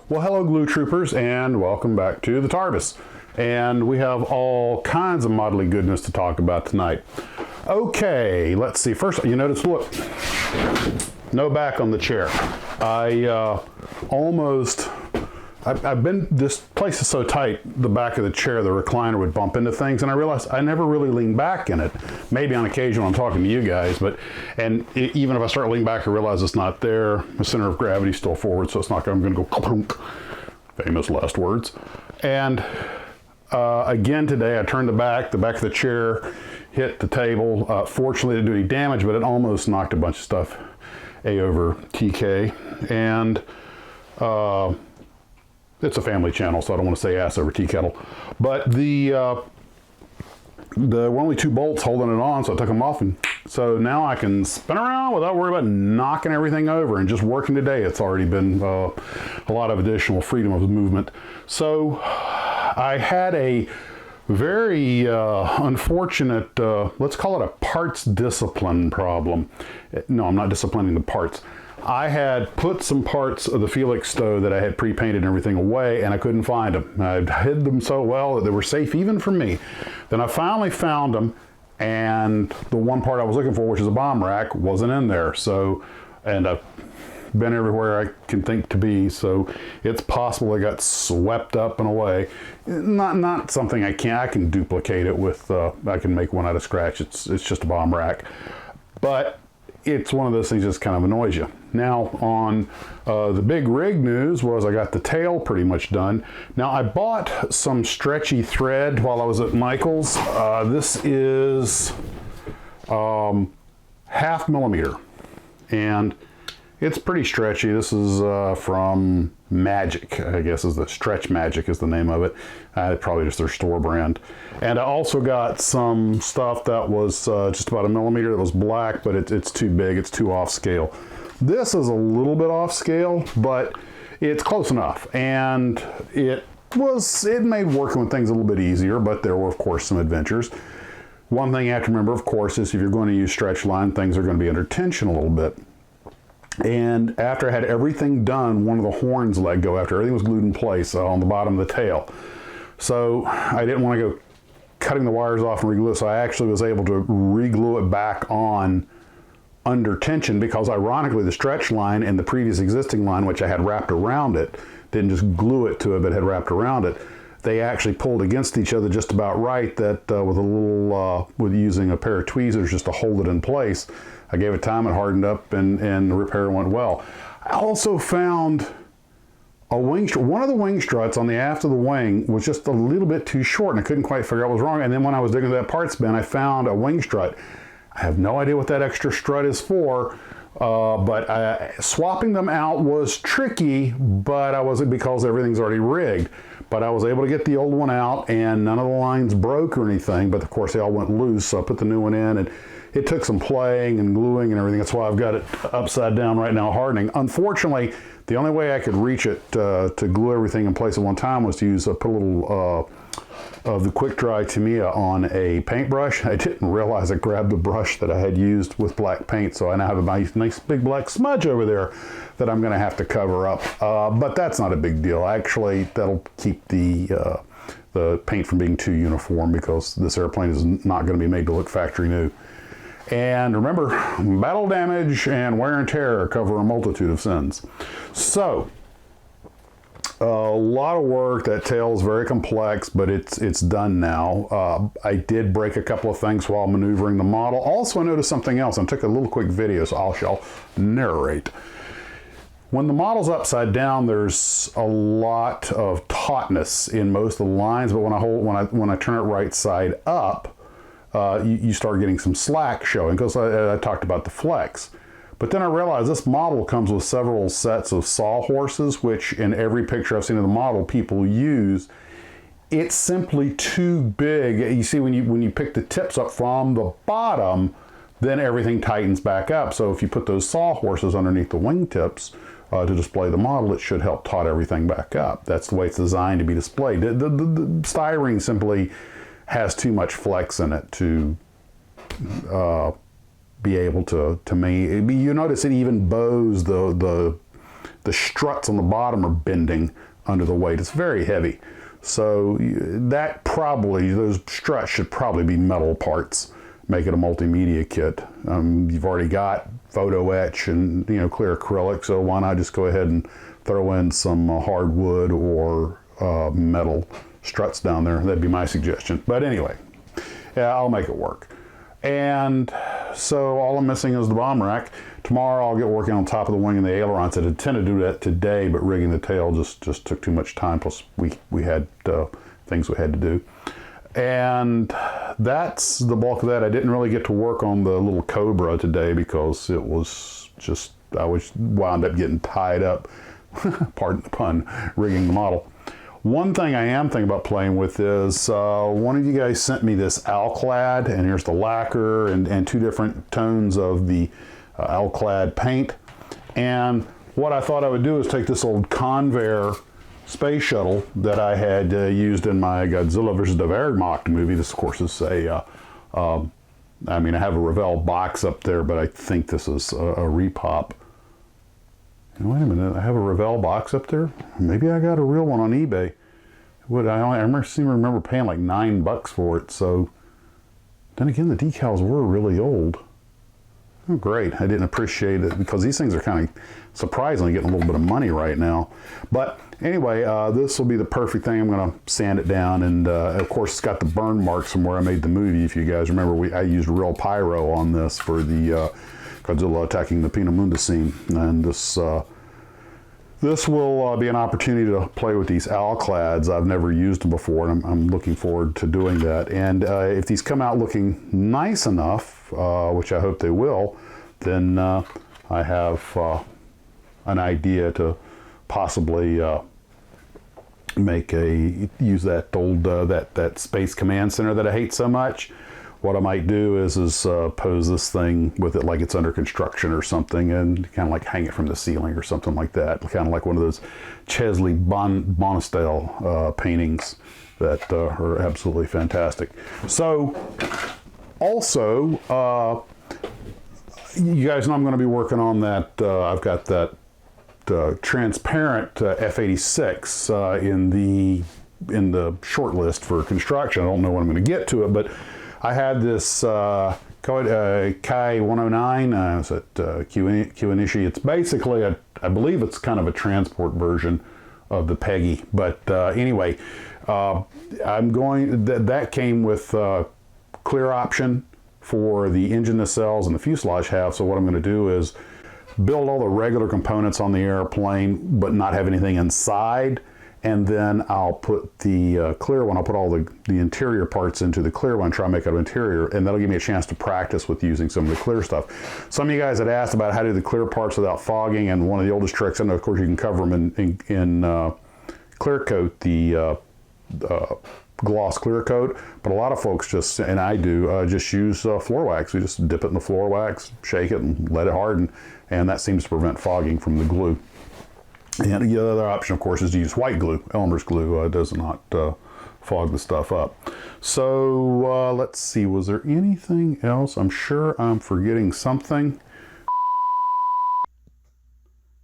Well, hello glue troopers, and welcome back to the TARDIS. And we have all kinds of modelly goodness to talk about tonight. Okay, let's see. First, you notice, look, no back on the chair. This place is so tight, the back of the chair, the recliner would bump into things, and I realized I never really lean back in it. Maybe on occasion when I'm talking to you guys, even if I start leaning back, I realize it's not there. The center of gravity is still forward, so it's not going to go clunk. Famous last words. And again today, I turned the back of the chair hit the table. Fortunately, it didn't do any damage, but it almost knocked a bunch of stuff over Thte. And it's a family channel, so I don't want to say ass over tea kettle. But there were only 2 bolts holding it on, so I took them off, and so now I can spin around without worrying about knocking everything over. And just working today, it's already been a lot of additional freedom of movement. So I had a very unfortunate, let's call it a parts discipline problem. No, I'm not disciplining the parts. I had put some parts of the felixstowe that I had pre-painted and everything away, and I couldn't find them. I hid them so well that they were safe even for me. Then I finally found them, and the one part I was looking for, which is a bomb rack, wasn't in there. So, and I've been everywhere I can think to be, so it's possible it got swept up and away. Not something I can duplicate it with. I can make one out of scratch. It's just a bomb rack, but it's one of those things that just kind of annoys you. Now, on the big rig news was I got the tail pretty much done. Now, I bought some stretchy thread while I was at Michael's. This is 0.5 millimeter, and it's pretty stretchy. This is from Magic, I guess is the Stretch Magic is the name of it. Probably just their store brand. And I also got some stuff that was just about 1 millimeter that was black, but it's too big, it's too off scale. This is a little bit off scale, but it's close enough. And it made working with things a little bit easier, but there were, of course, some adventures. One thing you have to remember, of course, is if you're going to use stretch line, things are going to be under tension a little bit. And after I had everything done, one of the horns let go after everything was glued in place on the bottom of the tail. So I didn't want to go cutting the wires off and reglue it, so I actually was able to reglue it back on under tension, because ironically the stretch line and the previous existing line, which I had wrapped around it, didn't just glue it to it, but had wrapped around it, they actually pulled against each other just about right, that with a little, with using a pair of tweezers just to hold it in place. I gave it time, it hardened up, and the repair went well. I also found a wing strut. One of the wing struts on the aft of the wing was just a little bit too short, and I couldn't quite figure out what was wrong. And then when I was digging into that parts bin, I found a wing strut. I have no idea what that extra strut is for, but swapping them out was tricky, but I wasn't, because everything's already rigged. But I was able to get the old one out, and none of the lines broke or anything, but of course they all went loose, so I put the new one in, and it took some playing and gluing and everything. That's why I've got it upside down right now, hardening. Unfortunately, the only way I could reach it to glue everything in place at one time was to use put a little of the quick dry Tamiya on a paintbrush. I didn't realize I grabbed the brush that I had used with black paint, so I now have a nice big black smudge over there that I'm going to have to cover up. But that's not a big deal. Actually, that'll keep the paint from being too uniform, because this airplane is not going to be made to look factory new. And remember, battle damage and wear and tear cover a multitude of sins. So, a lot of work. That tail is very complex, but it's done now. I did break a couple of things while maneuvering the model. Also, I noticed something else. I took a little quick video, so I shall narrate. When the model's upside down, there's a lot of tautness in most of the lines, but when I turn it right side up, you start getting some slack showing, because I talked about the flex. But then I realized this model comes with several sets of sawhorses, which in every picture I've seen of the model people use. It's simply too big. You see, when you pick the tips up from the bottom, then everything tightens back up. So if you put those sawhorses underneath the wingtips to display the model, it should help taut everything back up. That's the way it's designed to be displayed. The styrene simply has too much flex in it to be able to me. You notice it even bows the the struts on the bottom are bending under the weight. It's very heavy. So that probably, those struts should probably be metal parts. Make it a multimedia kit. You've already got photo etch and clear acrylic, so why not just go ahead and throw in some hardwood or metal struts down there. That'd be my suggestion. But anyway, yeah, I'll make it work. And so all I'm missing is the bomb rack. Tomorrow I'll get working on top of the wing and the ailerons. I intended to do that today, but rigging the tail just took too much time, plus we had things we had to do. And that's the bulk of that. I didn't really get to work on the little Cobra today because it was just, I wound up getting tied up, pardon the pun, rigging the model. One thing I am thinking about playing with is, one of you guys sent me this Alclad, and here's the lacquer and two different tones of the Alclad paint. And what I thought I would do is take this old Convair space shuttle that I had used in my Godzilla vs. the Wehrmacht movie. This, of course, is I mean, I have a Revell box up there, but I think this is a repop. Wait a minute, I have a Revell box up there? Maybe I got a real one on eBay. I seem to remember paying like $9 for it, so then again, the decals were really old. Oh, great. I didn't appreciate it because these things are kind of surprisingly getting a little bit of money right now. But anyway, this will be the perfect thing. I'm going to sand it down, and of course, it's got the burn marks from where I made the movie. If you guys remember, I used real pyro on this for the Godzilla attacking the Pinamunda scene, and this will be an opportunity to play with these Alclads. I've never used them before, and I'm looking forward to doing that. And if these come out looking nice enough, which I hope they will, then I have an idea to possibly use that old that Space Command Center that I hate so much. What I might do is pose this thing with it like it's under construction or something, and kind of like hang it from the ceiling or something like that. Kind of like one of those Chesley Bonestell paintings that are absolutely fantastic. So, also, you guys know I'm going to be working on that. I've got that transparent F-86 in the short list for construction. I don't know when I'm going to get to it, but I had this Kai 109. It's at Kiwanishi. It's basically I believe it's kind of a transport version of the Peggy. But anyway, that came with clear option for the engine nacelles and the fuselage half. So what I'm going to do is build all the regular components on the airplane, but not have anything inside. And then I'll put the clear one, I'll put all the interior parts into the clear one, try and make it an interior, and that'll give me a chance to practice with using some of the clear stuff. Some of you guys had asked about how to do the clear parts without fogging, and one of the oldest tricks, and of course you can cover them in clear coat, the gloss clear coat, but a lot of folks just, and I do, just use floor wax. We just dip it in the floor wax, shake it, and let it harden, and that seems to prevent fogging from the glue. And the other option, of course, is to use white glue. Elmer's glue does not fog the stuff up. So let's see, was there anything else? I'm sure I'm forgetting something.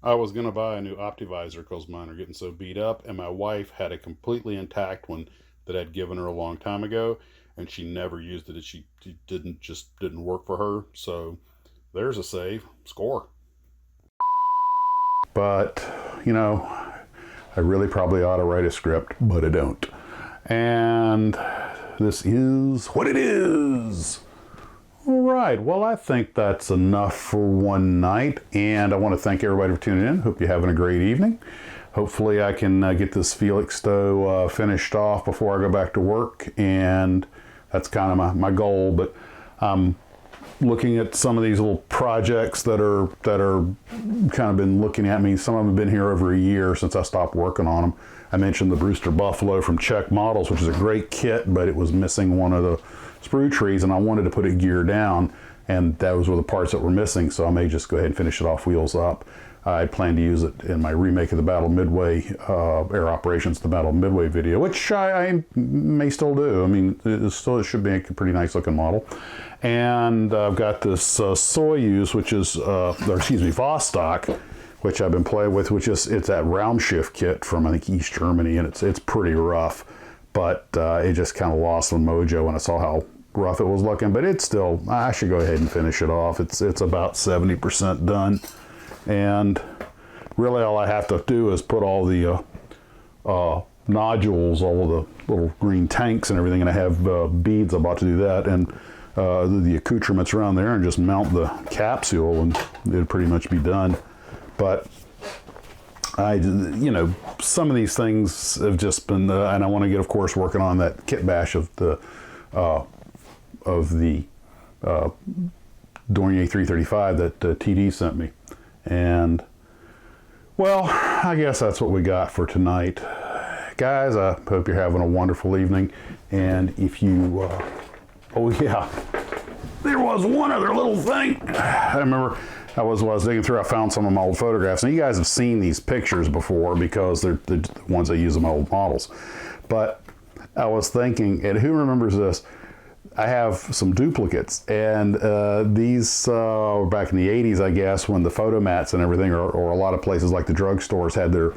I was going to buy a new Optivisor because mine are getting so beat up, and my wife had a completely intact one that I'd given her a long time ago, and she never used it. She didn't work for her. So there's a save. Score. But, you know, I really probably ought to write a script, but I don't. And this is what it is. All right, well, I think that's enough for one night. And I want to thank everybody for tuning in. Hope you're having a great evening. Hopefully I can get this felixstowe finished off before I go back to work. And that's kind of my goal. But looking at some of these little projects that are kind of been looking at me. Some of them have been here over a year since I stopped working on them. I mentioned the Brewster Buffalo from Czech Models, which is a great kit, but it was missing one of the sprue trees, and I wanted to put it gear down, and those were the parts that were missing, so I may just go ahead and finish it off wheels up. I plan to use it in my remake of the Battle Midway Air Operations, the Battle Midway video, which I may still do. I mean, it should be a pretty nice looking model. And I've got this Soyuz, which is, Vostok, which I've been playing with, it's that round shift kit from, I think, East Germany, and it's pretty rough, but it just kind of lost the mojo when I saw how rough it was looking. But it's still, I should go ahead and finish it off. It's about 70% done, and really all I have to do is put all the nodules, all of the little green tanks and everything, and I have beads. I'm about to do that, and the accoutrements around there, and just mount the capsule, and it'd pretty much be done. But some of these things have just been, and I want to get, of course, working on that kit bash of the Dornier 335 that Thte sent me. And well, I guess that's what we got for tonight, guys. I hope you're having a wonderful evening. And if you oh yeah, there was one other little thing. I remember while I was digging through, I found some of my old photographs. And you guys have seen these pictures before because they're the ones I use in my old models. But I was thinking, and who remembers this? I have some duplicates, and these were back in the 80s, I guess, when the photomats and everything, or a lot of places like the drugstores had their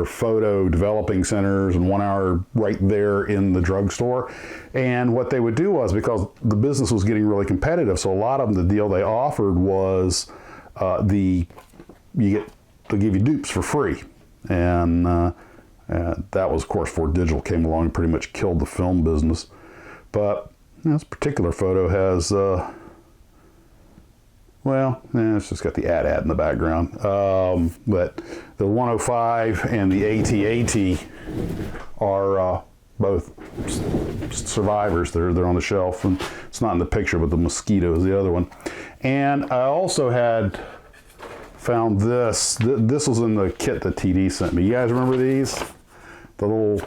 photo developing centers, and 1 hour right there in the drugstore. And what they would do was, because the business was getting really competitive, so a lot of them, the deal they offered was they'll give you dupes for free. And that was, of course, before digital came along and pretty much killed the film business. But this particular photo has, it's just got the AT-AT in the background. But the 105 and the AT-AT are both survivors. They're on the shelf, and it's not in the picture, but the Mosquito is the other one. And I also had found this. This was in the kit that Thte sent me. You guys remember these? The little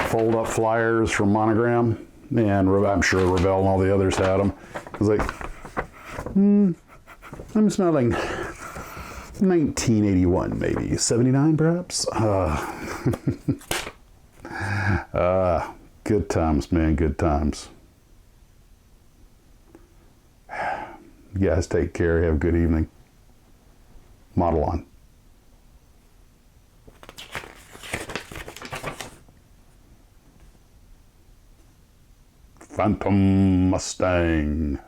fold-up flyers from Monogram? And I'm sure Revell and all the others had them. It was like, I'm smelling 1981, maybe 79, perhaps. Good times, man, good times. You guys take care. Have a good evening. Model on. Phantom Mustang.